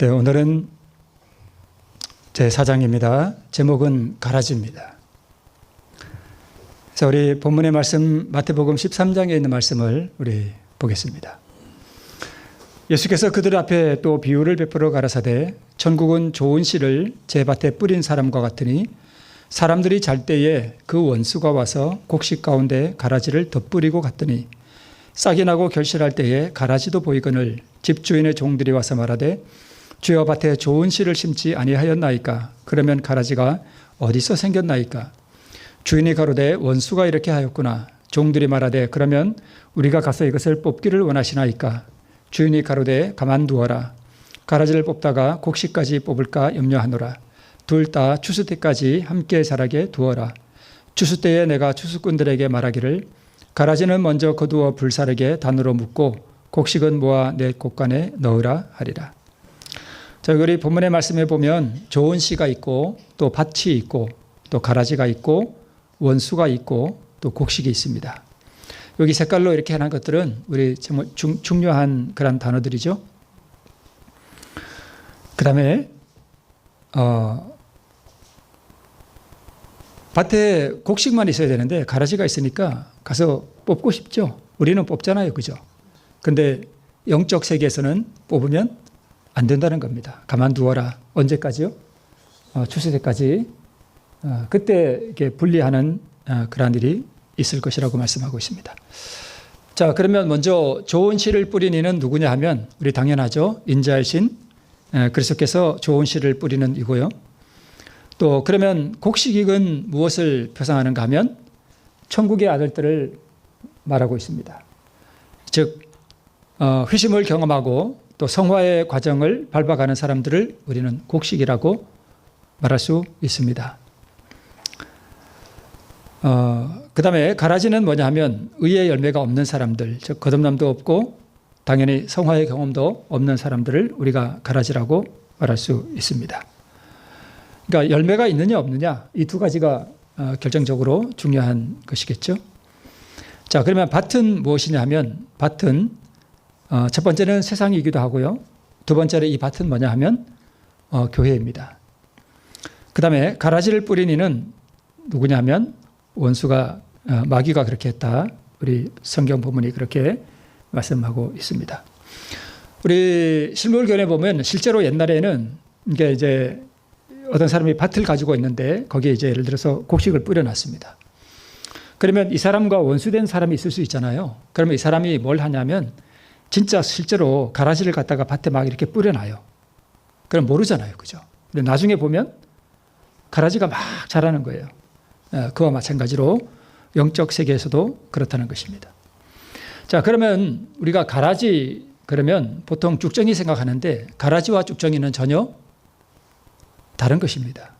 네, 오늘은 제 4장입니다. 제목은 가라지입니다. 자, 우리 본문의 말씀 마태복음 13장에 있는 말씀을 우리 보겠습니다. 예수께서 그들 앞에 또 비유를 베풀어 가라사대 천국은 좋은 씨를 제 밭에 뿌린 사람과 같으니 사람들이 잘 때에 그 원수가 와서 곡식 가운데 가라지를 덧뿌리고 갔더니 싹이 나고 결실할 때에 가라지도 보이거늘 집주인의 종들이 와서 말하되 주여 밭에 좋은 씨를 심지 아니하였나이까? 그러면 가라지가 어디서 생겼나이까? 주인이 가로되 원수가 이렇게 하였구나. 종들이 말하되 그러면 우리가 가서 이것을 뽑기를 원하시나이까? 주인이 가로되 가만두어라. 가라지를 뽑다가 곡식까지 뽑을까 염려하노라. 둘 다 추수 때까지 함께 자라게 두어라. 추수 때에 내가 추수꾼들에게 말하기를 가라지는 먼저 거두어 불사르게 단으로 묶고 곡식은 모아 내 곡간에 넣으라 하리라. 자, 우리 본문의 말씀에 보면 좋은 씨가 있고 또 밭이 있고 또 가라지가 있고 원수가 있고 또 곡식이 있습니다. 여기 색깔로 이렇게 하는 것들은 우리 정말 중요한 그런 단어들이죠. 그 다음에 밭에 곡식만 있어야 되는데 가라지가 있으니까 가서 뽑고 싶죠. 우리는 뽑잖아요. 그죠? 근데 영적 세계에서는 뽑으면 안 된다는 겁니다. 가만두어라. 언제까지요? 추수 때까지. 그때 이렇게 분리하는 그러한 일이 있을 것이라고 말씀하고 있습니다. 자, 그러면 먼저 좋은 씨를 뿌린 이는 누구냐 하면 우리 당연하죠. 인자의 신 그리스도께서 좋은 씨를 뿌리는 이고요. 또 그러면 곡식익은 무엇을 표상하는가 하면 천국의 아들들을 말하고 있습니다. 즉 회심을 경험하고 또 성화의 과정을 밟아가는 사람들을 우리는 곡식이라고 말할 수 있습니다. 그 다음에 가라지는 뭐냐 하면 의의 열매가 없는 사람들, 즉 거듭남도 없고 당연히 성화의 경험도 없는 사람들을 우리가 가라지라고 말할 수 있습니다. 그러니까 열매가 있느냐 없느냐 이 두 가지가 결정적으로 중요한 것이겠죠. 자, 그러면 밭은 무엇이냐 하면 밭은 첫 번째는 세상이기도 하고요. 두 번째로 이 밭은 뭐냐 하면 교회입니다. 그 다음에 가라지를 뿌린 이는 누구냐 하면 원수가 마귀가 그렇게 했다. 우리 성경 본문이 그렇게 말씀하고 있습니다. 우리 실물교훈에 보면 실제로 옛날에는 이게 이제 어떤 사람이 밭을 가지고 있는데 거기에 이제 예를 들어서 곡식을 뿌려놨습니다. 그러면 이 사람과 원수된 사람이 있을 수 있잖아요. 그러면 이 사람이 뭘 하냐면 진짜 실제로 가라지를 갖다가 밭에 막 이렇게 뿌려놔요. 그럼 모르잖아요. 그죠? 근데 나중에 보면 가라지가 막 자라는 거예요. 그와 마찬가지로 영적 세계에서도 그렇다는 것입니다. 자, 그러면 우리가 가라지 그러면 보통 쭉정이 생각하는데 가라지와 쭉정이는 전혀 다른 것입니다.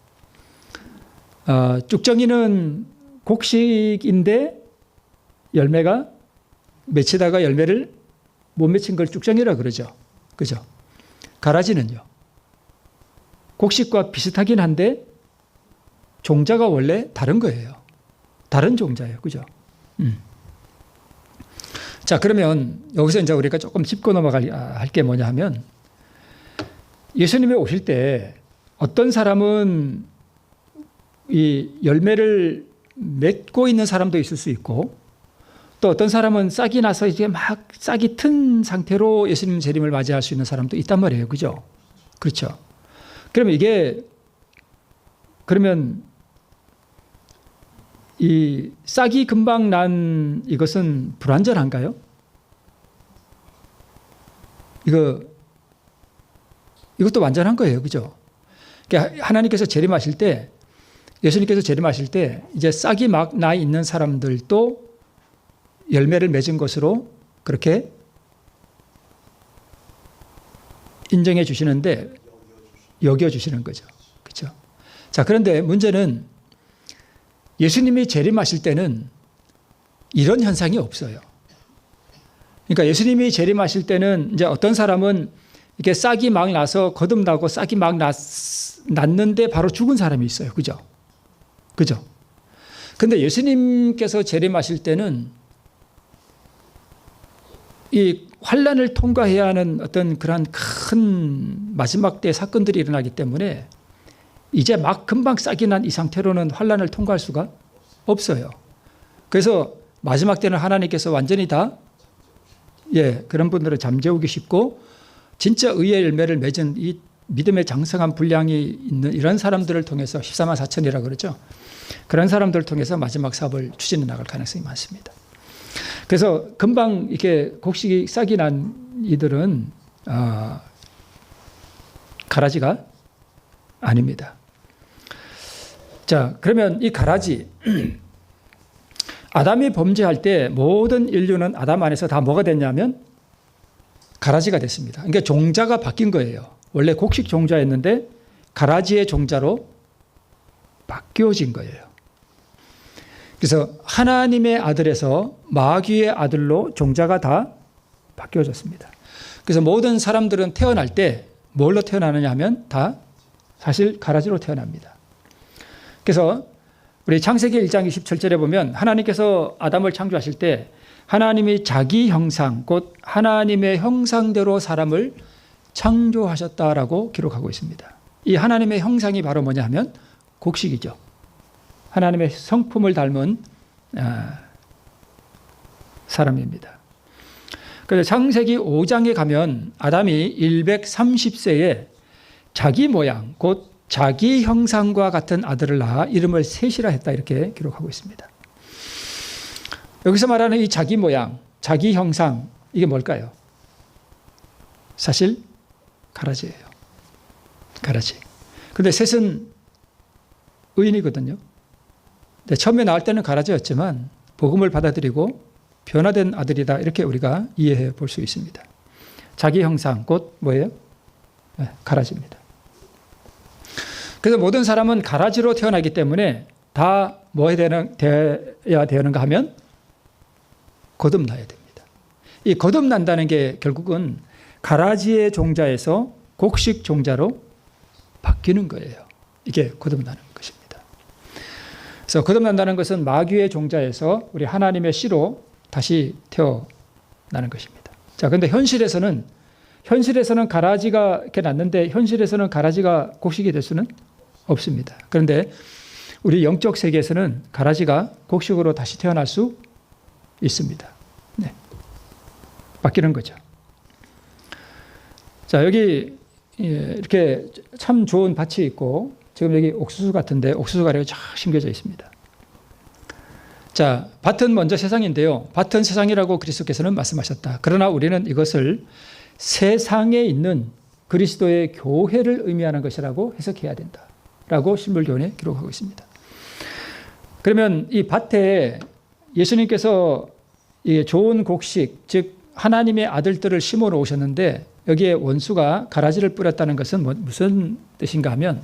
쭉정이는 곡식인데 열매가 맺히다가 열매를 못 맺힌 걸 쭉정이라 그러죠. 그죠? 가라지는요. 곡식과 비슷하긴 한데 종자가 원래 다른 거예요. 다른 종자예요. 그죠? 자, 그러면 여기서 이제 우리가 조금 짚고 넘어갈 게 뭐냐 하면 예수님이 오실 때 어떤 사람은 이 열매를 맺고 있는 사람도 있을 수 있고 또 어떤 사람은 싹이 나서 이제 막 싹이 튼 상태로 예수님 재림을 맞이할 수 있는 사람도 있단 말이에요. 그죠? 그렇죠. 그러면 그러면 이 싹이 금방 난 이것은 불완전한가요? 이것도 완전한 거예요. 그죠? 그러니까 하나님께서 재림하실 때, 예수님께서 재림하실 때 이제 싹이 막 나 있는 사람들도 열매를 맺은 것으로 그렇게 인정해 주시는데 여겨주시는 거죠. 그렇죠? 자, 그런데 문제는 예수님이 재림하실 때는 이런 현상이 없어요. 그러니까 예수님이 재림하실 때는 이제 어떤 사람은 이렇게 싹이 막 나서 거듭나고 싹이 막 났는데 바로 죽은 사람이 있어요. 그죠? 그죠? 근데 예수님께서 재림하실 때는 이 환란을 통과해야 하는 어떤 그러한 큰 마지막 때 사건들이 일어나기 때문에 이제 막 금방 싹이 난 이 상태로는 환란을 통과할 수가 없어요. 그래서 마지막 때는 하나님께서 완전히 다 그런 분들을 잠재우기 쉽고 진짜 의의 열매를 맺은 이 믿음의 장성한 분량이 있는 이런 사람들을 통해서 14만 4천이라고 그러죠. 그런 사람들을 통해서 마지막 사업을 추진해 나갈 가능성이 많습니다. 그래서 금방 이렇게 곡식이 싹이 난 이들은 가라지가 아닙니다. 자, 그러면 이 가라지 아담이 범죄할 때 모든 인류는 아담 안에서 다 뭐가 됐냐면 가라지가 됐습니다. 그러니까 종자가 바뀐 거예요. 원래 곡식 종자였는데 가라지의 종자로 바뀌어진 거예요. 그래서 하나님의 아들에서 마귀의 아들로 종자가 다 바뀌어졌습니다. 그래서 모든 사람들은 태어날 때 뭘로 태어나느냐 하면 다 사실 가라지로 태어납니다. 그래서 우리 창세기 1장 27절에 보면 하나님께서 아담을 창조하실 때 하나님이 자기 형상, 곧 하나님의 형상대로 사람을 창조하셨다라고 기록하고 있습니다. 이 하나님의 형상이 바로 뭐냐 하면 곡식이죠. 하나님의 성품을 닮은 사람입니다. 그래서 창세기 5장에 가면 아담이 130세에 자기 모양, 곧 자기 형상과 같은 아들을 낳아 이름을 셋이라 했다 이렇게 기록하고 있습니다. 여기서 말하는 이 자기 모양, 자기 형상 이게 뭘까요? 사실 가라지예요. 가라지. 근데 셋은 의인이거든요. 처음에 나올 때는 가라지였지만 복음을 받아들이고 변화된 아들이다 이렇게 우리가 이해해 볼 수 있습니다. 자기 형상 곧 뭐예요? 가라지입니다. 그래서 모든 사람은 가라지로 태어나기 때문에 다 뭐 해야 되는가 하면 거듭나야 됩니다. 이 거듭난다는 게 결국은 가라지의 종자에서 곡식 종자로 바뀌는 거예요. 이게 거듭나는 것입니다. 그래서 거듭난다는 것은 마귀의 종자에서 우리 하나님의 씨로 다시 태어나는 것입니다. 자, 그런데 현실에서는 가라지가 이렇게 났는데 현실에서는 가라지가 곡식이 될 수는 없습니다. 그런데 우리 영적 세계에서는 가라지가 곡식으로 다시 태어날 수 있습니다. 네. 바뀌는 거죠. 자, 여기 이렇게 참 좋은 밭이 있고 지금 여기 옥수수 같은데 옥수수 가래가 쫙 심겨져 있습니다. 자, 밭은 먼저 세상인데요. 밭은 세상이라고 그리스도께서는 말씀하셨다. 그러나 우리는 이것을 세상에 있는 그리스도의 교회를 의미하는 것이라고 해석해야 된다라고 신물교훈에 기록하고 있습니다. 그러면 이 밭에 예수님께서 좋은 곡식, 즉 하나님의 아들들을 심어 놓으셨는데 여기에 원수가 가라지를 뿌렸다는 것은 무슨 뜻인가 하면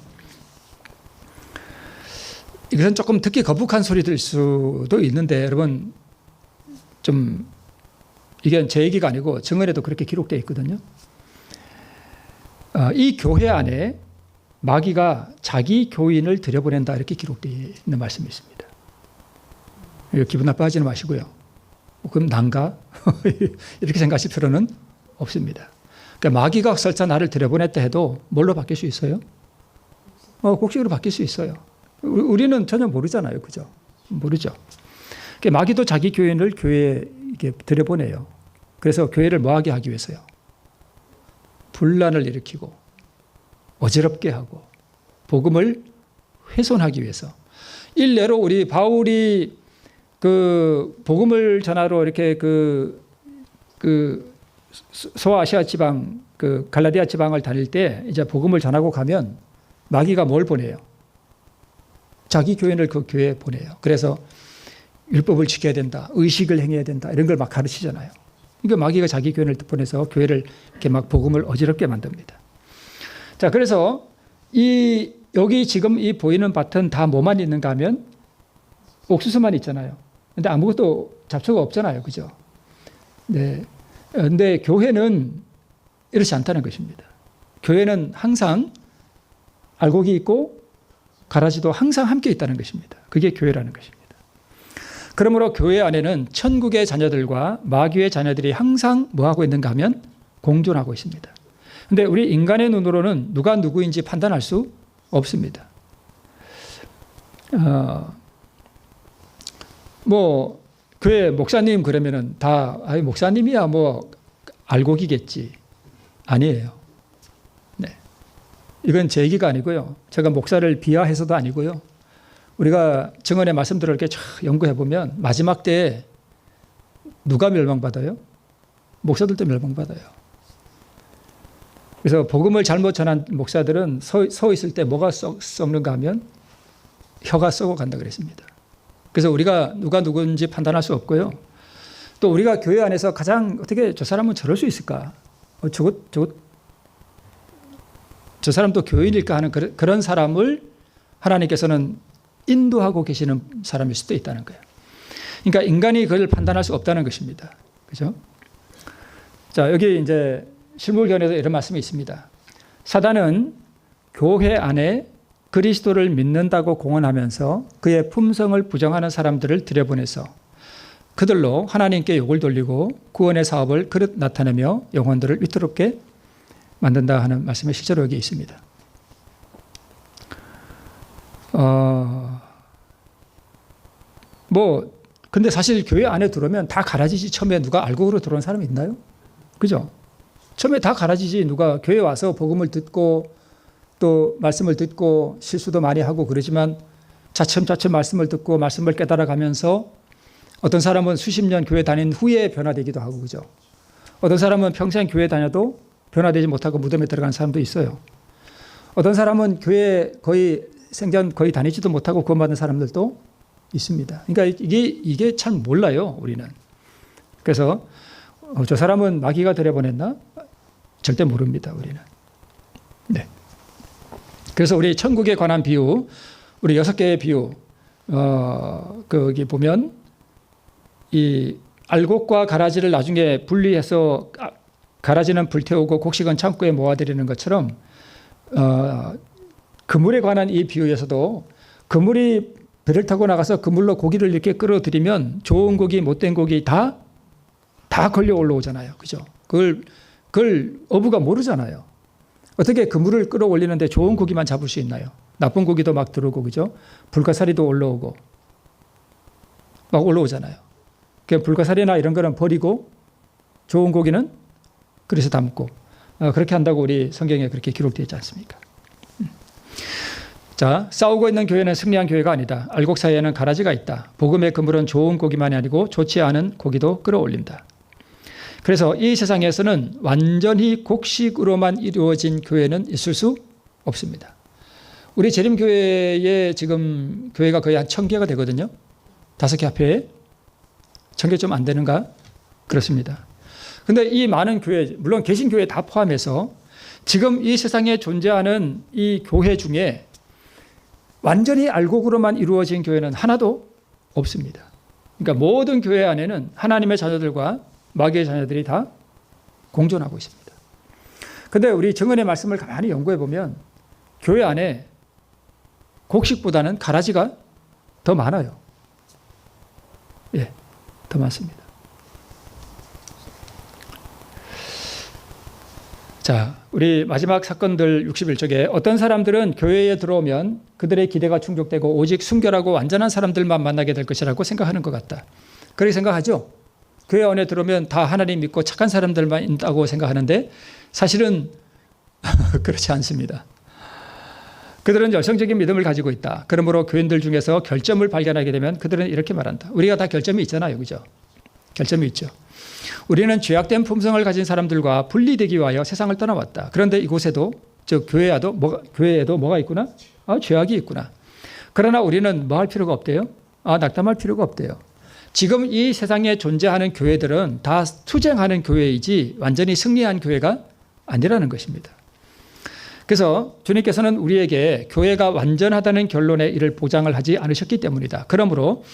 이것은 조금 듣기 거북한 소리일 수도 있는데 여러분 좀 이게 제 얘기가 아니고 정언에도 그렇게 기록되어 있거든요. 이 교회 안에 마귀가 자기 교인을 들여보낸다 이렇게 기록되어 있는 말씀이 있습니다. 기분 나빠하지는 마시고요. 그럼 난가? 이렇게 생각하실 필요는 없습니다. 그러니까 마귀가 설사 나를 들여보냈다 해도 뭘로 바뀔 수 있어요? 곡식으로 바뀔 수 있어요. 우리는 전혀 모르잖아요. 그죠? 모르죠. 그러니까 마귀도 자기 교인을 교회에 들여보내요. 그래서 교회를 뭐하게 하기 위해서요? 분란을 일으키고 어지럽게 하고 복음을 훼손하기 위해서. 일례로 우리 바울이 그 복음을 전하러 이렇게 그 소아시아 지방 그 갈라디아 지방을 다닐 때 이제 복음을 전하고 가면 마귀가 뭘 보내요? 자기 교인을 그 교회에 보내요. 그래서 율법을 지켜야 된다, 의식을 행해야 된다 이런 걸 막 가르치잖아요. 그러니까 마귀가 자기 교인을 보내서 교회를 이렇게 막 복음을 어지럽게 만듭니다. 자, 그래서 여기 지금 이 보이는 밭은 다 뭐만 있는가 하면 옥수수만 있잖아요. 근데 아무것도 잡초가 없잖아요. 그죠? 네. 근데 교회는 이렇지 않다는 것입니다. 교회는 항상 알곡이 있고 가라지도 항상 함께 있다는 것입니다. 그게 교회라는 것입니다. 그러므로 교회 안에는 천국의 자녀들과 마귀의 자녀들이 항상 뭐하고 있는가 하면 공존하고 있습니다. 그런데 우리 인간의 눈으로는 누가 누구인지 판단할 수 없습니다. 뭐 교회 목사님 그러면은 다 목사님이야 뭐 알곡이겠지. 아니에요. 네. 이건 제 얘기가 아니고요. 제가 목사를 비하해서도 아니고요. 우리가 증언의 말씀들을 이렇게 연구해 보면 마지막 때에 누가 멸망받아요? 목사들도 멸망받아요. 그래서 복음을 잘못 전한 목사들은 서 있을 때 뭐가 썩는가 하면 혀가 썩어 간다 그랬습니다. 그래서 우리가 누가 누군지 판단할 수 없고요. 또 우리가 교회 안에서 가장 어떻게 저 사람은 저럴 수 있을까? 저 사람도 교인일까 하는 그런 사람을 하나님께서는 인도하고 계시는 사람일 수도 있다는 거예요. 그러니까 인간이 그걸 판단할 수 없다는 것입니다. 그죠? 자, 여기 이제 실물견에도 이런 말씀이 있습니다. 사단은 교회 안에 그리스도를 믿는다고 공언하면서 그의 품성을 부정하는 사람들을 들여보내서 그들로 하나님께 욕을 돌리고 구원의 사업을 그릇 나타내며 영혼들을 위태롭게 만든다 하는 말씀이 실제로 여기 있습니다. 근데 사실 교회 안에 들어오면 다 갈아지지. 처음에 누가 알곡으로 들어온 사람이 있나요? 그죠? 처음에 다 갈아지지. 누가 교회 와서 복음을 듣고 또 말씀을 듣고 실수도 많이 하고 그러지만 차츰차츰 말씀을 듣고 말씀을 깨달아가면서 어떤 사람은 수십 년 교회 다닌 후에 변화되기도 하고 그죠? 어떤 사람은 평생 교회 다녀도 변화되지 못하고 무덤에 들어간 사람도 있어요. 어떤 사람은 교회 거의 생전 거의 다니지도 못하고 구원받은 사람들도 있습니다. 그러니까 이게 참 몰라요, 우리는. 그래서 저 사람은 마귀가 들여보냈나? 절대 모릅니다, 우리는. 네. 그래서 우리 천국에 관한 비유, 우리 6개의 비유, 거기 보면 이 알곡과 가라지를 나중에 분리해서 가라지는 불태우고 곡식은 창고에 모아드리는 것처럼 그물에 관한 이 비유에서도 그물이 배를 타고 나가서 그물로 고기를 이렇게 끌어들이면 좋은 고기, 못된 고기 다 걸려 올라오잖아요. 그죠? 그걸 어부가 모르잖아요. 어떻게 그물을 끌어올리는데 좋은 고기만 잡을 수 있나요? 나쁜 고기도 막 들어오고, 그죠? 불가사리도 올라오고, 막 올라오잖아요. 그 불가사리나 이런 거는 버리고 좋은 고기는 그래서 담고, 그렇게 한다고 우리 성경에 그렇게 기록되어 있지 않습니까? 자, 싸우고 있는 교회는 승리한 교회가 아니다. 알곡 사이에는 가라지가 있다. 복음의 그물은 좋은 고기만이 아니고 좋지 않은 고기도 끌어올린다. 그래서 이 세상에서는 완전히 곡식으로만 이루어진 교회는 있을 수 없습니다. 우리 재림교회에 지금 교회가 거의 한 1000개가 되거든요. 5개 합회에 1000개 좀 안 되는가? 그렇습니다. 근데 이 많은 교회, 물론 개신교회 다 포함해서 지금 이 세상에 존재하는 이 교회 중에 완전히 알곡으로만 이루어진 교회는 하나도 없습니다. 그러니까 모든 교회 안에는 하나님의 자녀들과 마귀의 자녀들이 다 공존하고 있습니다. 그런데 우리 증언의 말씀을 가만히 연구해 보면 교회 안에 곡식보다는 가라지가 더 많아요. 예, 더 많습니다. 자, 우리 마지막 사건들 61쪽에 어떤 사람들은 교회에 들어오면 그들의 기대가 충족되고 오직 순결하고 완전한 사람들만 만나게 될 것이라고 생각하는 것 같다. 그렇게 생각하죠? 교회 안에 들어오면 다 하나님 믿고 착한 사람들만 있다고 생각하는데 사실은 그렇지 않습니다. 그들은 열성적인 믿음을 가지고 있다. 그러므로 교인들 중에서 결점을 발견하게 되면 그들은 이렇게 말한다. 우리가 다 결점이 있잖아요. 그죠? 결점이 있죠. 우리는 죄악된 품성을 가진 사람들과 분리되기 위하여 세상을 떠나왔다. 그런데 이곳에도, 즉 교회에도 뭐가 있구나? 죄악이 있구나. 그러나 우리는 뭐 할 필요가 없대요? 낙담할 필요가 없대요. 지금 이 세상에 존재하는 교회들은 다 투쟁하는 교회이지 완전히 승리한 교회가 아니라는 것입니다. 그래서 주님께서는 우리에게 교회가 완전하다는 결론에 이를 보장을 하지 않으셨기 때문이다. 그러므로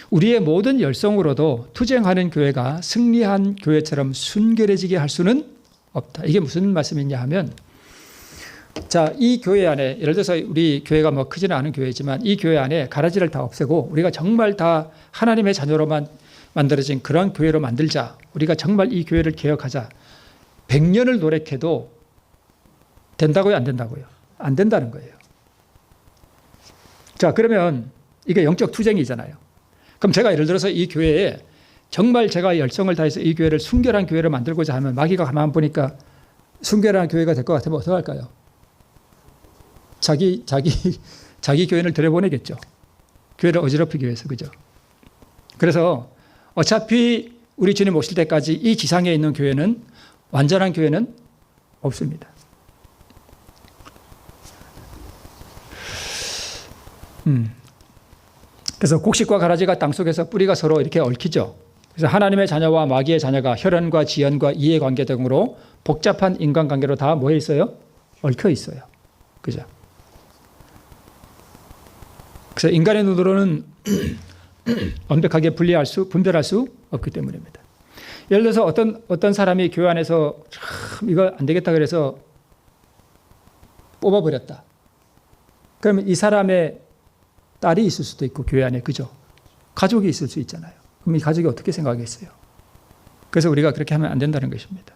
우리의 모든 열성으로도 투쟁하는 교회가 승리한 교회처럼 순결해지게 할 수는 없다. 이게 무슨 말씀이냐 하면 자, 이 교회 안에 예를 들어서 우리 교회가 뭐 크지는 않은 교회지만 이 교회 안에 가라지를 다 없애고 우리가 정말 다 하나님의 자녀로만 만들어진 그런 교회로 만들자. 우리가 정말 이 교회를 개혁하자. 100년을 노력해도 된다고요? 안 된다고요? 안 된다는 거예요. 자, 그러면 이게 영적 투쟁이잖아요. 그럼 제가 예를 들어서 이 교회에 정말 제가 열정을 다해서 이 교회를 순결한 교회로 만들고자 하면 마귀가 가만 보니까 순결한 교회가 될 것 같으면 어떻게 할까요? 자기 교회를 들여보내겠죠. 교회를 어지럽히기 위해서. 그죠? 그래서 어차피 우리 주님 오실 때까지 이 지상에 있는 교회는 완전한 교회는 없습니다. 그래서 곡식과 가라지가 땅속에서 뿌리가 서로 이렇게 얽히죠. 그래서 하나님의 자녀와 마귀의 자녀가 혈연과 지연과 이해관계 등으로 복잡한 인간관계로 다 뭐해 있어요? 얽혀 있어요. 그죠? 그래서 인간의 눈으로는 완벽하게 분별할 수 없기 때문입니다. 예를 들어서 어떤 사람이 교회 안에서 참 이거 안 되겠다 그래서 뽑아버렸다. 그러면 이 사람의 딸이 있을 수도 있고 교회 안에 그죠? 가족이 있을 수 있잖아요. 그럼 이 가족이 어떻게 생각하겠어요? 그래서 우리가 그렇게 하면 안 된다는 것입니다.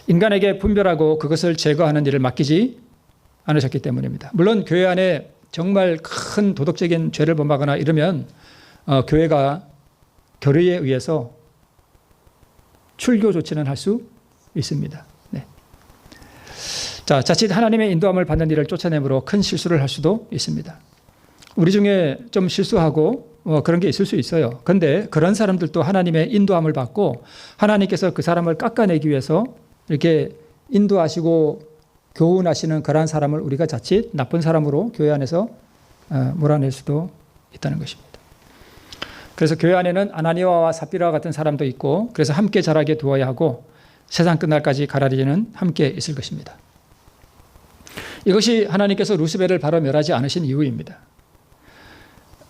인간에게 분별하고 그것을 제거하는 일을 맡기지 않으셨기 때문입니다. 물론 교회 안에 정말 큰 도덕적인 죄를 범하거나 이러면 교회가 결의에 의해서 출교 조치는 할 수 있습니다. 네. 자, 자칫 하나님의 인도함을 받는 일을 쫓아내므로 큰 실수를 할 수도 있습니다. 우리 중에 좀 실수하고 그런 게 있을 수 있어요. 그런데 그런 사람들도 하나님의 인도함을 받고 하나님께서 그 사람을 깎아내기 위해서 이렇게 인도하시고 교훈하시는 그러한 사람을 우리가 자칫 나쁜 사람으로 교회 안에서 몰아낼 수도 있다는 것입니다. 그래서 교회 안에는 아나니아와 삽비라와 같은 사람도 있고 그래서 함께 자라게 두어야 하고 세상 끝날까지 가라리는 함께 있을 것입니다. 이것이 하나님께서 루스벨을 바로 멸하지 않으신 이유입니다.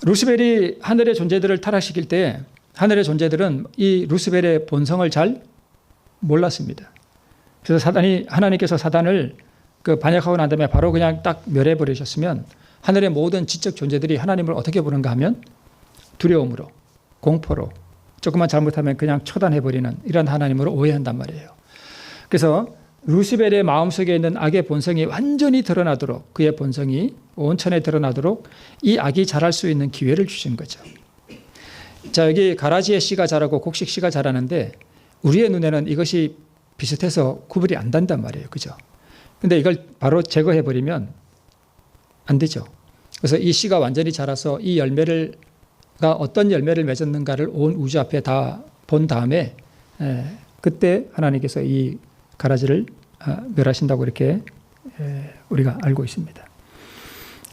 루스벨이 하늘의 존재들을 타락시킬 때 하늘의 존재들은 이 루스벨의 본성을 잘 몰랐습니다. 그래서 하나님께서 사단을 반역하고 난 다음에 바로 그냥 딱 멸해버리셨으면 하늘의 모든 지적 존재들이 하나님을 어떻게 보는가 하면 두려움으로, 공포로, 조금만 잘못하면 그냥 처단해버리는 이런 하나님으로 오해한단 말이에요. 그래서 루스벨의 마음속에 있는 악의 본성이 완전히 드러나도록 그의 본성이 온천에 드러나도록 이 악이 자랄 수 있는 기회를 주신 거죠. 자, 여기 가라지의 씨가 자라고 곡식 씨가 자라는데 우리의 눈에는 이것이 비슷해서 구분이 안 된단 말이에요. 그죠? 근데 이걸 바로 제거해버리면 안 되죠. 그래서 이 씨가 완전히 자라서 이 열매가 어떤 열매를 맺었는가를 온 우주 앞에 다 본 다음에 그때 하나님께서 이 가라지를 멸하신다고 이렇게 우리가 알고 있습니다.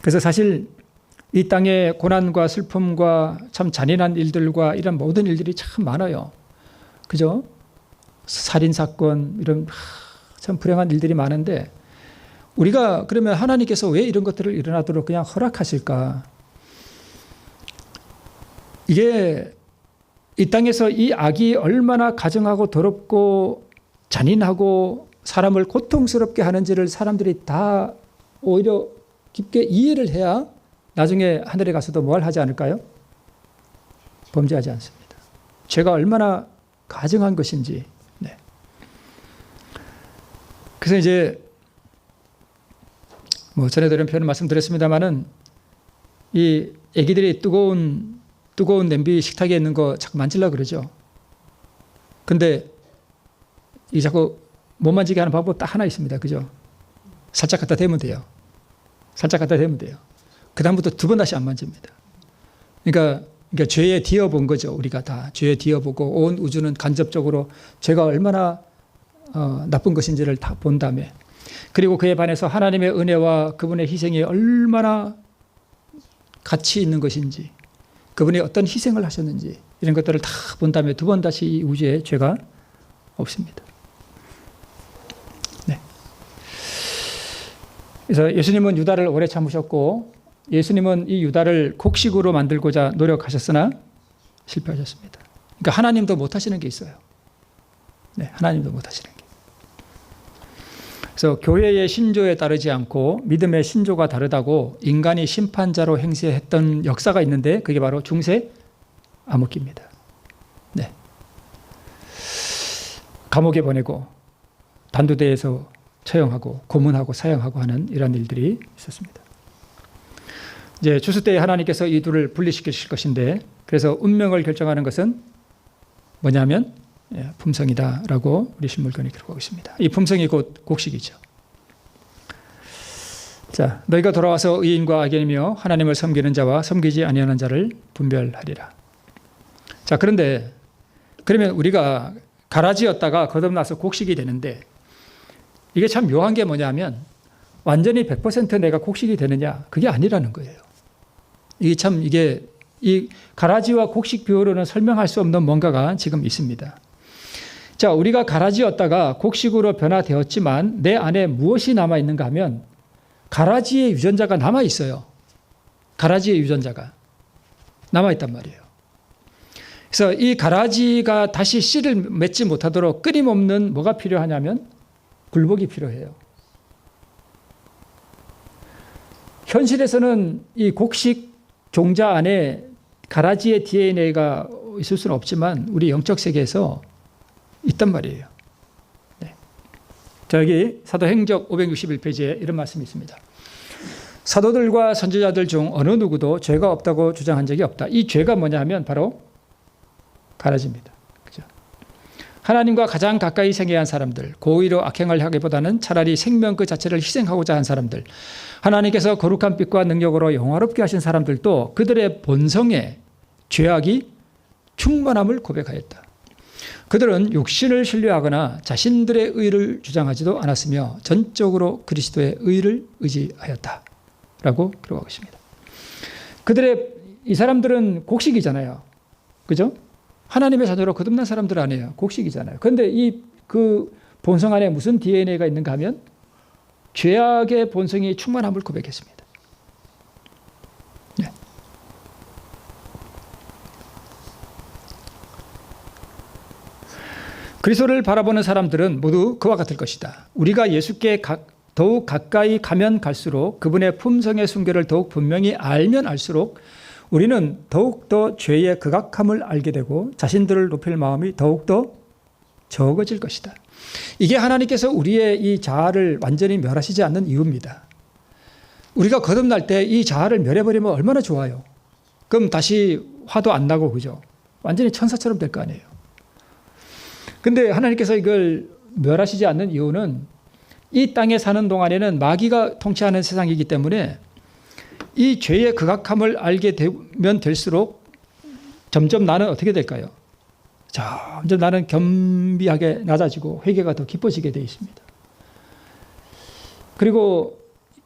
그래서 사실 이 땅의 고난과 슬픔과 참 잔인한 일들과 이런 모든 일들이 참 많아요. 그죠? 살인사건 이런 참 불행한 일들이 많은데 우리가 그러면 하나님께서 왜 이런 것들을 일어나도록 그냥 허락하실까? 이게 이 땅에서 이 악이 얼마나 가증하고 더럽고 잔인하고 사람을 고통스럽게 하는지를 사람들이 다 오히려 깊게 이해를 해야 나중에 하늘에 가서도 뭘 하지 않을까요? 범죄하지 않습니다. 죄가 얼마나 가증한 것인지. 네. 그래서 이제 전에도 이런 표현을 말씀드렸습니다만은 이 애기들이 뜨거운 냄비 식탁에 있는 거 자꾸 만지려고 그러죠. 근데 이 자꾸 못 만지게 하는 방법 딱 하나 있습니다. 그죠? 살짝 갖다 대면 돼요. 살짝 갖다 대면 돼요. 그다음부터 두 번 다시 안 만집니다. 그러니까 죄에 뒤어본 거죠. 우리가 다 죄에 뒤어보고 온 우주는 간접적으로 죄가 얼마나 나쁜 것인지를 다 본 다음에 그리고 그에 반해서 하나님의 은혜와 그분의 희생이 얼마나 가치 있는 것인지 그분이 어떤 희생을 하셨는지 이런 것들을 다 본 다음에 두 번 다시 이 우주에 죄가 없습니다. 네. 그래서 예수님은 유다를 오래 참으셨고 예수님은 이 유다를 곡식으로 만들고자 노력하셨으나 실패하셨습니다. 그러니까 하나님도 못하시는 게 있어요. 네, 하나님도 못하시는 게. 그래서 교회의 신조에 따르지 않고 믿음의 신조가 다르다고 인간이 심판자로 행세했던 역사가 있는데 그게 바로 중세 암흑기입니다. 네. 감옥에 보내고 단두대에서 처형하고 고문하고 사형하고 하는 이런 일들이 있었습니다. 이제 추수 때에 하나님께서 이 둘을 분리시키실 것인데 그래서 운명을 결정하는 것은 뭐냐면 품성이다라고 우리 신물권이 기록하고 있습니다. 이 품성이 곧 곡식이죠. 자, 너희가 돌아와서 의인과 악인이며 하나님을 섬기는 자와 섬기지 아니하는 자를 분별하리라. 자, 그런데 그러면 우리가 가라지였다가 거듭나서 곡식이 되는데 이게 참 묘한 게 뭐냐면 완전히 100% 내가 곡식이 되느냐 그게 아니라는 거예요. 이게 이 가라지와 곡식 비유로는 설명할 수 없는 뭔가가 지금 있습니다. 자, 우리가 가라지였다가 곡식으로 변화되었지만 내 안에 무엇이 남아 있는가 하면 가라지의 유전자가 남아 있어요. 가라지의 유전자가 남아 있단 말이에요. 그래서 이 가라지가 다시 씨를 맺지 못하도록 끊임없는 뭐가 필요하냐면 굴복이 필요해요. 현실에서는 이 곡식 종자 안에 가라지의 DNA가 있을 수는 없지만 우리 영적 세계에서 있단 말이에요. 네. 자, 여기 사도행적 561페이지에 이런 말씀이 있습니다. 사도들과 선지자들 중 어느 누구도 죄가 없다고 주장한 적이 없다. 이 죄가 뭐냐 하면 바로 가라지입니다. 그죠? 하나님과 가장 가까이 생애한 사람들, 고의로 악행을 하기보다는 차라리 생명 그 자체를 희생하고자 한 사람들, 하나님께서 거룩한 빛과 능력으로 영화롭게 하신 사람들도 그들의 본성에 죄악이 충만함을 고백하였다. 그들은 육신을 신뢰하거나 자신들의 의를 주장하지도 않았으며 전적으로 그리스도의 의를 의지하였다. 라고 기록하고 있습니다. 이 사람들은 곡식이잖아요. 그죠? 하나님의 자녀로 거듭난 사람들 아니에요. 곡식이잖아요. 그런데 그 본성 안에 무슨 DNA가 있는가 하면 죄악의 본성이 충만함을 고백했습니다. 네. 그리스도를 바라보는 사람들은 모두 그와 같을 것이다. 우리가 예수께 더욱 가까이 가면 갈수록 그분의 품성의 순결을 더욱 분명히 알면 알수록 우리는 더욱더 죄의 극악함을 알게 되고 자신들을 높일 마음이 더욱더 적어질 것이다. 이게 하나님께서 우리의 이 자아를 완전히 멸하시지 않는 이유입니다. 우리가 거듭날 때 이 자아를 멸해버리면 얼마나 좋아요. 그럼 다시 화도 안 나고 그죠? 완전히 천사처럼 될 거 아니에요. 근데 하나님께서 이걸 멸하시지 않는 이유는 이 땅에 사는 동안에는 마귀가 통치하는 세상이기 때문에 이 죄의 극악함을 알게 되면 될수록 점점 나는 어떻게 될까요? 점점 나는 겸비하게 낮아지고 회개가 더 깊어지게 되어 있습니다. 그리고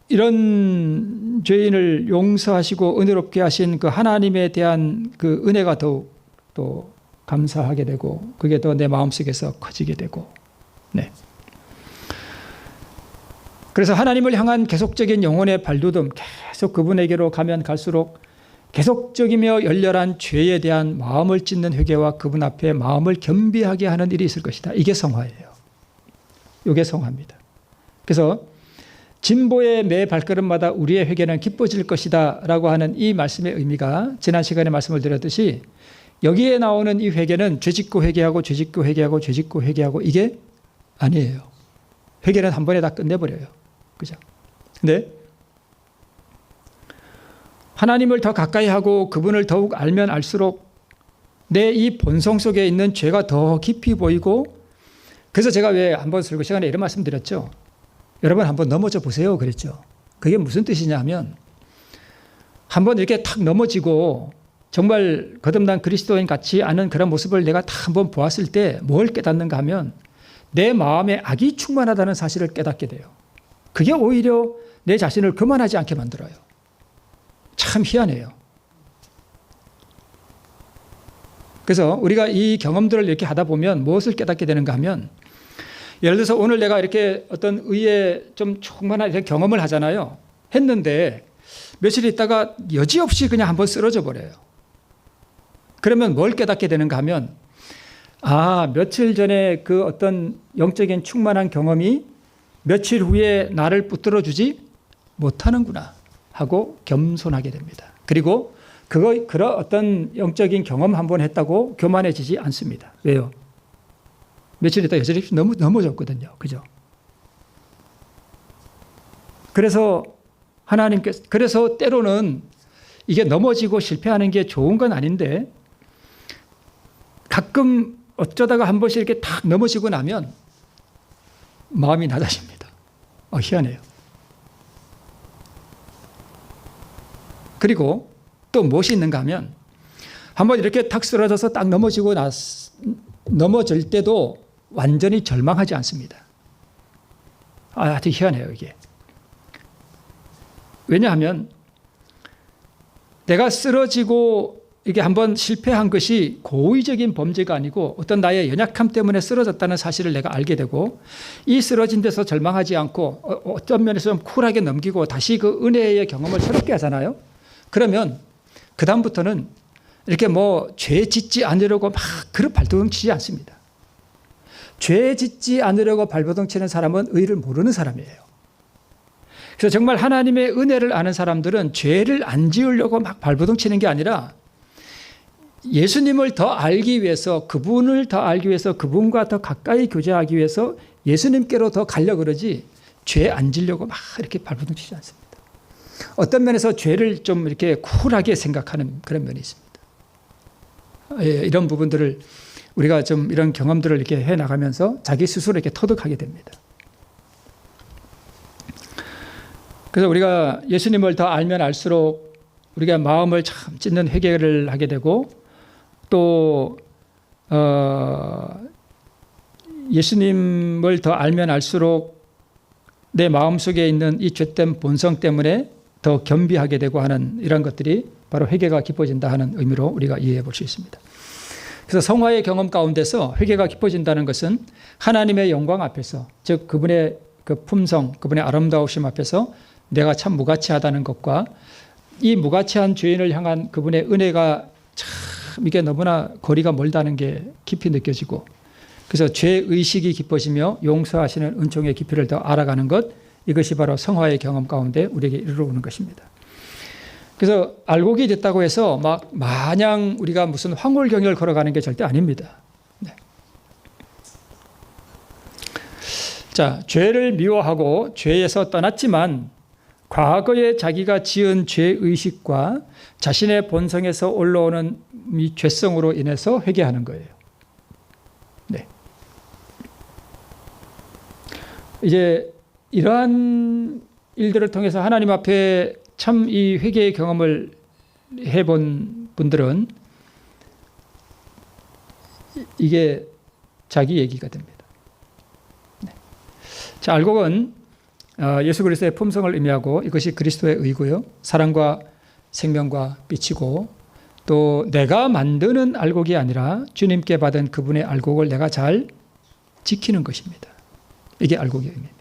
이런 죄인을 용서하시고 은혜롭게 하신 그 하나님에 대한 그 은혜가 더욱 또 감사하게 되고 그게 더 내 마음속에서 커지게 되고 네. 그래서 하나님을 향한 계속적인 영혼의 발돋움, 계속 그분에게로 가면 갈수록 계속적이며 열렬한 죄에 대한 마음을 찢는 회개와 그분 앞에 마음을 겸비하게 하는 일이 있을 것이다. 이게 성화예요. 이게 성화입니다. 그래서 진보의 매 발걸음마다 우리의 회개는 기뻐질 것이다 라고 하는 이 말씀의 의미가 지난 시간에 말씀을 드렸듯이 여기에 나오는 이 회개는 죄짓고 회개하고 죄짓고 회개하고 죄짓고 회개하고 이게 아니에요. 회개는 한 번에 다 끝내버려요. 그죠? 근데 하나님을 더 가까이 하고 그분을 더욱 알면 알수록 내 이 본성 속에 있는 죄가 더 깊이 보이고 그래서 제가 왜 한번 설교 시간에 이런 말씀 드렸죠. 여러분 한번 넘어져 보세요 그랬죠. 그게 무슨 뜻이냐 하면 한번 이렇게 탁 넘어지고 정말 거듭난 그리스도인 같지 않은 그런 모습을 내가 딱 한번 보았을 때 뭘 깨닫는가 하면 내 마음에 악이 충만하다는 사실을 깨닫게 돼요. 그게 오히려 내 자신을 교만하지 않게 만들어요. 참 희한해요. 그래서 우리가 이 경험들을 이렇게 하다 보면 무엇을 깨닫게 되는가 하면 예를 들어서 오늘 내가 이렇게 어떤 의에 좀 충만한 이런 경험을 하잖아요. 했는데 며칠 있다가 여지없이 그냥 한번 쓰러져 버려요. 그러면 뭘 깨닫게 되는가 하면 며칠 전에 그 어떤 영적인 충만한 경험이 며칠 후에 나를 붙들어 주지 못하는구나 하고 겸손하게 됩니다. 그리고 그런 어떤 영적인 경험 한번 했다고 교만해지지 않습니다. 왜요? 며칠 있다 여전히 넘어졌거든요. 그죠? 그래서 그래서 때로는 이게 넘어지고 실패하는 게 좋은 건 아닌데 가끔 어쩌다가 한 번씩 이렇게 탁 넘어지고 나면 마음이 낮아집니다. 희한해요. 그리고 또 무엇이 있는가 하면 한번 이렇게 탁 쓰러져서 딱 넘어질 때도 완전히 절망하지 않습니다. 하여튼 희한해요, 이게. 왜냐하면 내가 쓰러지고 이게 한번 실패한 것이 고의적인 범죄가 아니고 어떤 나의 연약함 때문에 쓰러졌다는 사실을 내가 알게 되고 이 쓰러진 데서 절망하지 않고 어떤 면에서 좀 쿨하게 넘기고 다시 그 은혜의 경험을 새롭게 하잖아요. 그러면 그다음부터는 이렇게 죄 짓지 않으려고 막 그런 발버둥 치지 않습니다. 죄 짓지 않으려고 발버둥 치는 사람은 의를 모르는 사람이에요. 그래서 정말 하나님의 은혜를 아는 사람들은 죄를 안 지으려고 막 발버둥 치는 게 아니라 예수님을 더 알기 위해서 그분을 더 알기 위해서 그분과 더 가까이 교제하기 위해서 예수님께로 더 가려고 그러지 죄 안 지려고 막 이렇게 발버둥 치지 않습니다. 어떤 면에서 죄를 좀 이렇게 쿨하게 생각하는 그런 면이 있습니다. 이런 부분들을 우리가 좀 이런 경험들을 이렇게 해 나가면서 자기 스스로 이렇게 터득하게 됩니다. 그래서 우리가 예수님을 더 알면 알수록 우리가 마음을 참 찢는 회개를 하게 되고 또 예수님을 더 알면 알수록 내 마음속에 있는 이 죄된 본성 때문에 더 겸비하게 되고 하는 이런 것들이 바로 회개가 깊어진다 하는 의미로 우리가 이해해 볼 수 있습니다. 그래서 성화의 경험 가운데서 회개가 깊어진다는 것은 하나님의 영광 앞에서 즉 그분의 그 품성, 그분의 아름다우심 앞에서 내가 참 무가치하다는 것과 이 무가치한 죄인을 향한 그분의 은혜가 참 이게 너무나 거리가 멀다는 게 깊이 느껴지고 그래서 죄의식이 깊어지며 용서하시는 은총의 깊이를 더 알아가는 것 이것이 바로 성화의 경험 가운데 우리에게 이르러오는 것입니다. 그래서 알곡이 됐다고 해서 막 마냥 우리가 무슨 황홀경을 걸어가는 게 절대 아닙니다. 네. 자, 죄를 미워하고 죄에서 떠났지만 과거에 자기가 지은 죄의식과 자신의 본성에서 올라오는 이 죄성으로 인해서 회개하는 거예요. 네. 이제 이러한 일들을 통해서 하나님 앞에 참 이 회개의 경험을 해본 분들은 이게 자기 얘기가 됩니다. 네. 자, 알곡은 예수 그리스도의 품성을 의미하고 이것이 그리스도의 의고요. 사랑과 생명과 빛이고 또 내가 만드는 알곡이 아니라 주님께 받은 그분의 알곡을 내가 잘 지키는 것입니다. 이게 알곡의 의미입니다.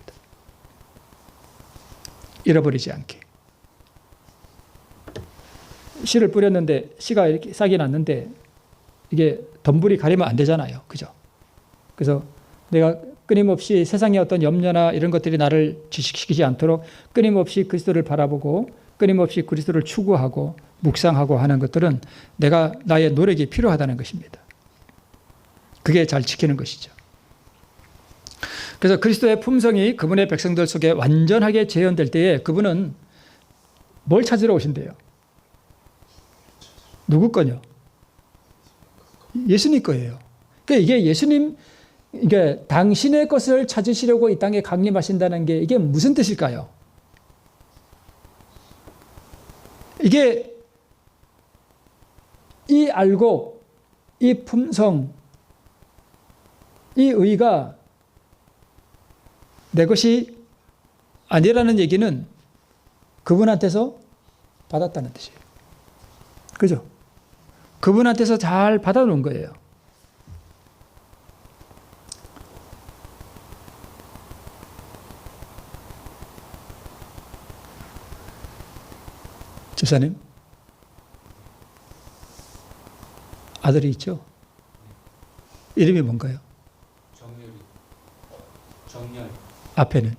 잃어버리지 않게. 씨를 뿌렸는데 씨가 이렇게 싹이 났는데 이게 덤불이 가리면 안 되잖아요. 그죠? 그래서 내가 끊임없이 세상의 어떤 염려나 이런 것들이 나를 지식시키지 않도록 끊임없이 그리스도를 바라보고 끊임없이 그리스도를 추구하고 묵상하고 하는 것들은 나의 노력이 필요하다는 것입니다. 그게 잘 지키는 것이죠. 그래서 그리스도의 품성이 그분의 백성들 속에 완전하게 재현될 때에 그분은 뭘 찾으러 오신대요? 누구 거냐? 예수님 거예요. 그러니까 이게 예수님, 이게 당신의 것을 찾으시려고 이 땅에 강림하신다는 게 이게 무슨 뜻일까요? 이게 이 알곡, 이 품성, 이 의가 내 것이 아니라는 얘기는 그분한테서 받았다는 뜻이에요. 그죠? 그분한테서 잘 받아놓은 거예요. 집사님, 아들이 있죠? 이름이 뭔가요? 정렬. 앞에는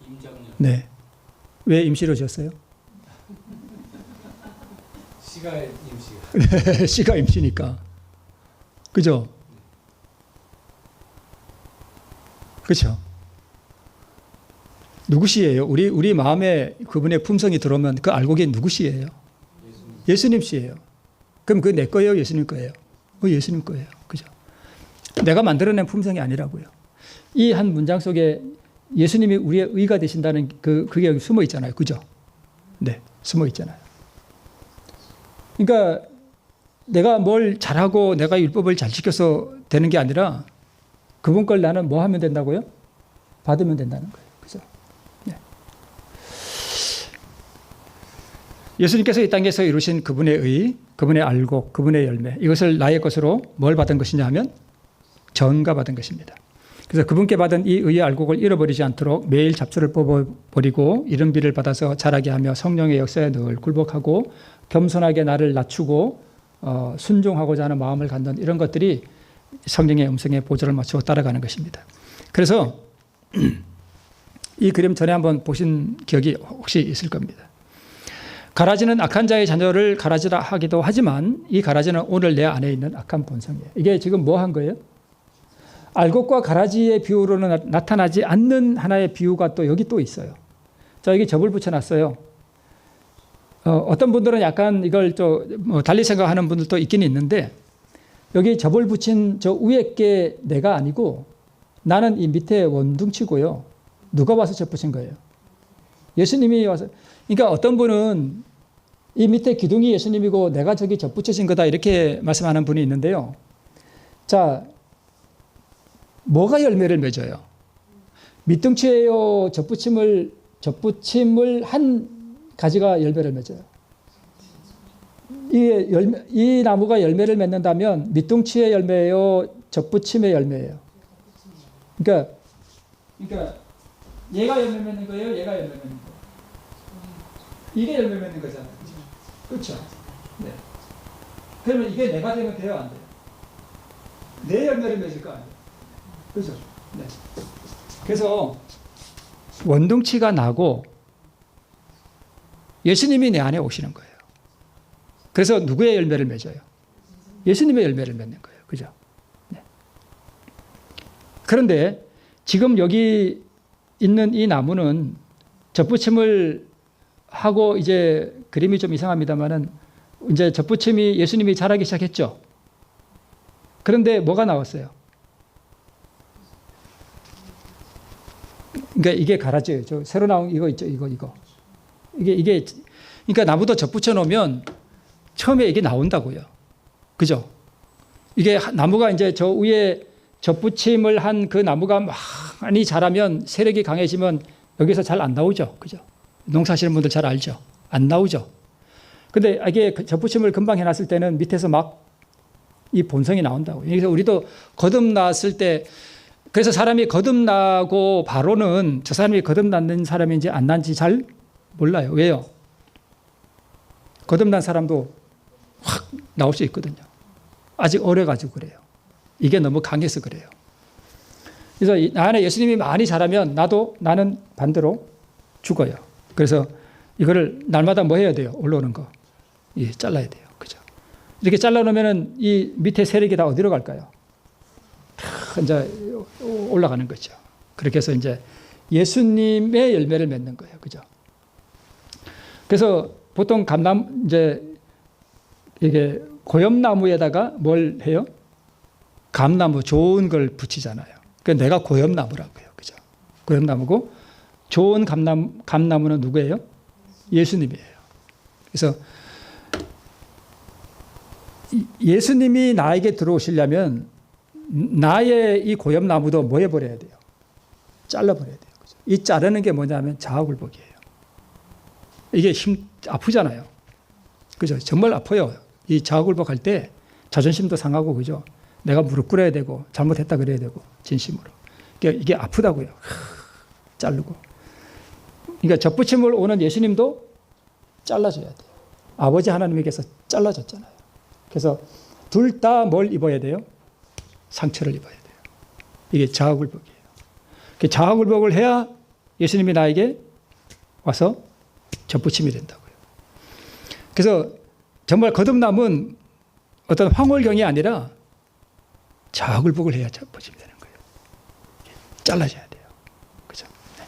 임장년. 네. 왜 임시로 지었어요? 시가 임시가. 씨가 임시니까. 그죠? 그렇죠. 누구 씨예요? 우리 마음에 그분의 품성이 들어오면 그 알고 계신 누구 씨예요? 예수님 씨예요. 그럼 그 내 거예요? 예수님 거예요? 그 예수님 거예요. 그죠? 내가 만들어낸 품성이 아니라고요. 이 한 문장 속에 예수님이 우리의 의가 되신다는 그게 여기 숨어 있잖아요. 그죠? 네. 숨어 있잖아요. 그러니까 내가 뭘 잘하고 내가 율법을 잘 지켜서 되는 게 아니라 그분 걸 나는 뭐 하면 된다고요? 받으면 된다는 거예요. 그죠? 네. 예수님께서 이 땅에서 이루신 그분의 의, 그분의 알곡, 그분의 열매, 이것을 나의 것으로 뭘 받은 것이냐 하면 전가받은 것입니다. 그래서 그분께 받은 이 의의 알곡을 잃어버리지 않도록 매일 잡초를 뽑아버리고 이른 비를 받아서 자라게 하며 성령의 역사에 늘 굴복하고 겸손하게 나를 낮추고 순종하고자 하는 마음을 갖는 이런 것들이 성령의 음성에 보조를 맞추고 따라가는 것입니다. 그래서 이 그림 전에 한번 보신 기억이 혹시 있을 겁니다. 가라지는 악한 자의 자녀를 가라지라 하기도 하지만 이 가라지는 오늘 내 안에 있는 악한 본성이에요. 이게 지금 뭐 한 거예요? 알곡과 가라지의 비유로는 나타나지 않는 하나의 비유가 또 여기 또 있어요. 자, 여기 접을 붙여놨어요. 어떤 분들은 약간 이걸 뭐 달리 생각하는 분들도 있긴 있는데 여기 접을 붙인 저 위에 게 내가 아니고 나는 이 밑에 원둥치고요. 누가 와서 접 붙인 거예요? 예수님이 와서. 그러니까 어떤 분은 이 밑에 기둥이 예수님이고 내가 저기 접 붙여진 거다 이렇게 말씀하는 분이 있는데요. 자, 뭐가 열매를 맺어요? 밑둥치에요. 접붙임을 한 가지가 열매를 맺어요. 이 나무가 열매를 맺는다면 밑둥치의 열매예요, 접붙임의 열매예요. 그러니까 얘가 열매 맺는 거예요, 얘가 열매 맺는 거예요. 이게 열매 맺는 거잖아요. 그렇죠? 네. 그러면 이게 내가 되면 돼요, 안 돼요? 내 열매를 맺을 거 아니에요. 그렇죠? 네. 그래서 원둥치가 나고 예수님이 내 안에 오시는 거예요. 그래서 누구의 열매를 맺어요? 예수님의 열매를 맺는 거예요. 그죠? 네. 그런데 지금 여기 있는 이 나무는 접붙임을 하고 이제 그림이 좀 이상합니다만은 이제 접붙임이 예수님이 자라기 시작했죠. 그런데 뭐가 나왔어요? 그러니까 이게 가라지예요. 저 새로 나온 이거 있죠. 이거. 이게 그러니까 나무도 접붙여 놓으면 처음에 이게 나온다고요. 그죠? 이게 나무가 이제 저 위에 접붙임을 한 그 나무가 많이 자라면 세력이 강해지면 여기서 잘 안 나오죠. 그죠? 농사하시는 분들 잘 알죠? 안 나오죠. 근데 이게 접붙임을 금방 해놨을 때는 밑에서 막 이 본성이 나온다고. 그래서 우리도 거듭났을 때 그래서 사람이 거듭나고 바로는 저 사람이 거듭난 사람인지 안 난지 잘 몰라요. 왜요? 거듭난 사람도 확 나올 수 있거든요. 아직 어려가지고 그래요. 이게 너무 강해서 그래요. 그래서 나 안에 예수님이 많이 자라면 나는 반대로 죽어요. 그래서 이거를 날마다 뭐 해야 돼요? 올라오는 거. 예, 잘라야 돼요. 그죠? 이렇게 잘라놓으면 이 밑에 세력이 다 어디로 갈까요? 이제 올라가는 거죠. 그렇게 해서 이제 예수님의 열매를 맺는 거예요. 그죠? 그래서 보통 이제 이게 고염나무에다가 뭘 해요? 감나무 좋은 걸 붙이잖아요. 그러니까 내가 고염나무라고요. 그죠? 고염나무고 좋은 감나무는 누구예요? 예수님이에요. 그래서 예수님이 나에게 들어오시려면 나의 이 고염나무도 뭐 해버려야 돼요? 잘라버려야 돼요. 그죠? 이 자르는 게 뭐냐면 자아굴복이에요. 이게 아프잖아요. 그죠? 정말 아파요. 이 자아굴복할 때 자존심도 상하고, 그죠? 내가 무릎 꿇어야 되고, 잘못했다 그래야 되고, 진심으로. 그러니까 이게 아프다고요. 자르고. 그러니까 접붙임을 오는 예수님도 잘라줘야 돼요. 아버지 하나님에게서 잘라줬잖아요. 그래서 둘 다 뭘 입어야 돼요? 상처를 입어야 돼요. 이게 자아굴복이에요. 자아굴복을 해야 예수님이 나에게 와서 접붙임이 된다고요. 그래서 정말 거듭남은 어떤 황홀경이 아니라 자글복을 해야 접붙임이 되는 거예요. 잘라져야 돼요. 그죠? 네.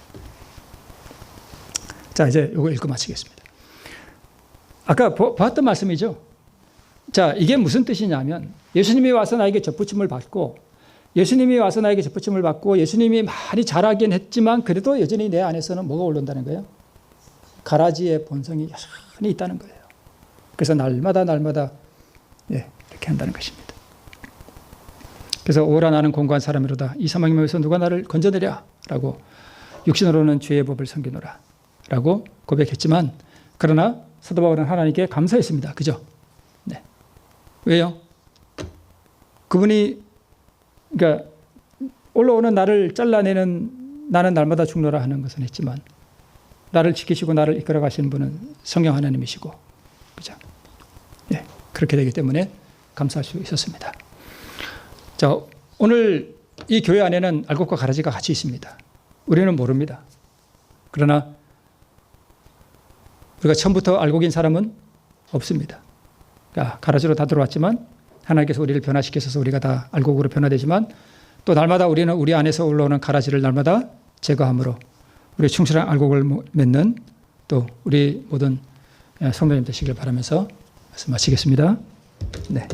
자, 이제 이거 읽고 마치겠습니다. 아까 보았던 말씀이죠. 자, 이게 무슨 뜻이냐면 예수님이 와서 나에게 접붙임을 받고 예수님이 와서 나에게 접붙임을 받고 예수님이 많이 자라긴 했지만 그래도 여전히 내 안에서는 뭐가 올라온다는 거예요? 가라지의 본성이 여전히 있다는 거예요. 그래서 날마다 예, 이렇게 한다는 것입니다. 그래서 오라 나는 공고한 사람이로다. 이 사망의 몸에서 누가 나를 건져내랴 라고 육신으로는 죄의 법을 섬기노라 라고 고백했지만 그러나 사도 바울은 하나님께 감사했습니다. 그죠? 네. 왜요? 그분이 그러니까 올라오는 나를 잘라내는 나는 날마다 죽노라 하는 것은 했지만 나를 지키시고 나를 이끌어 가시는 분은 성령 하나님이시고 그죠? 예, 그렇게 되기 때문에 감사할 수 있었습니다. 자, 오늘 이 교회 안에는 알곡과 가라지가 같이 있습니다. 우리는 모릅니다. 그러나 우리가 처음부터 알곡인 사람은 없습니다. 그러니까 가라지로 다 들어왔지만 하나님께서 우리를 변화시켜서 우리가 다 알곡으로 변화되지만 또 날마다 우리는 우리 안에서 올라오는 가라지를 날마다 제거함으로 우리 충실한 알곡을 맺는 또 우리 모든 성도님 되시길 바라면서 말씀 마치겠습니다. 네.